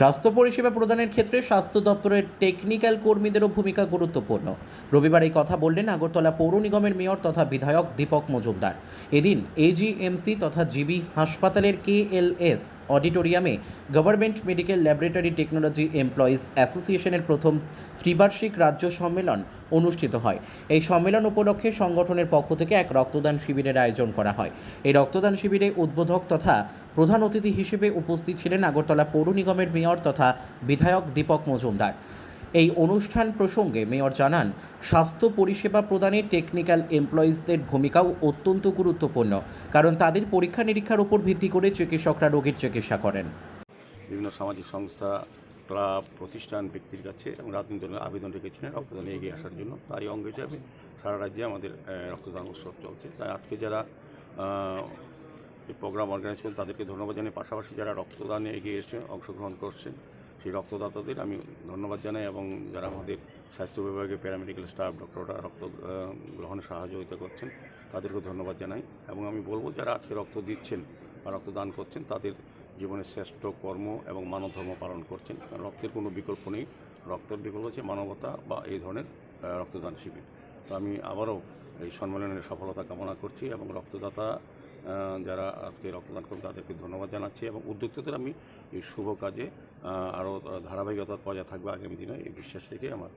স্বাস্থ্য পরিষেবা প্রদানের ক্ষেত্রে স্বাস্থ্য দপ্তরের টেকনিক্যাল কর্মীদেরও ভূমিকা গুরুত্বপূর্ণ। রবিবার এই কথা বললেন আগরতলা পৌর নিগমের মেয়র তথা বিধায়ক দীপক মজুমদার। এদিন এজিএমসি তথা জিবি হাসপাতালের কেএলএস অডিটোরিয়ামে government medical laboratory technology employees অ্যাসোসিয়েশনের প্রথম ত্রিবার্ষিক রাজ্য সম্মেলন অনুষ্ঠিত হয়। এই সম্মেলন উপলক্ষে সংগঠনের পক্ষ থেকে এক রক্তদান শিবিরের আয়োজন করা হয়। এই রক্তদান শিবিরে উদ্বোধক তথা প্রধান অতিথি হিসেবে উপস্থিত ছিলেন আগরতলা পৌর নিগমের মেয়র তথা বিধায়ক দীপক মজুমদার। এই অনুষ্ঠান প্রসঙ্গে মেয়র জানান, স্বাস্থ্য পরিষেবা প্রদানে টেকনিক্যাল এমপ্লয়িজদের ভূমিকাও অত্যন্ত গুরুত্বপূর্ণ, কারণ তাদের পরীক্ষা নিরীক্ষার উপর ভিত্তি করে চিকিৎসকরা রোগীর চিকিৎসা করেন। বিভিন্ন সামাজিক সংস্থা, ক্লাব, প্রতিষ্ঠান, ব্যক্তির কাছে এবং রাজনৈতিক দলের আবেদন রেখেছিলেন রক্তদানে এগিয়ে আসার জন্য। তারই অঙ্গ হিসাবে সারা রাজ্যে আমাদের রক্তদান উৎসব চলছে। তাই আজকে যারা এই প্রোগ্রাম অর্গানাইজ করেন তাদেরকে ধন্যবাদ জানাই। পাশাপাশি যারা রক্তদানে এগিয়ে এসে অংশগ্রহণ করছেন সেই রক্তদাতাদের আমি ধন্যবাদ জানাই, এবং যারা আমাদের স্বাস্থ্য বিভাগে প্যারামেডিক্যাল স্টাফ, ডক্টররা রক্ত গ্রহণে সহযোগিতা করছেন তাদেরকেও ধন্যবাদ জানাই। এবং আমি বলবো যারা আজকে রক্ত দিচ্ছেন বা রক্তদান করছেন তাদের জীবনের শ্রেষ্ঠ কর্ম এবং মানব ধর্ম পালন করছেন। কারণ রক্তের কোনো বিকল্প নেই, রক্তের বিকল্প হচ্ছে মানবতা বা এই ধরনের রক্তদান শিবির। তো আমি আবারও এই সম্মেলনের সফলতা কামনা করছি এবং রক্তদাতা যারা আজকে রক্তদান করবেন তাদেরকে ধন্যবাদ জানাচ্ছি, এবং উদ্যোক্তাদের আমি এই শুভ কাজে আরও ধারাবাহিকতা বজায় থাকবে আগামী দিনে এই বিশ্বাস রেখে আমার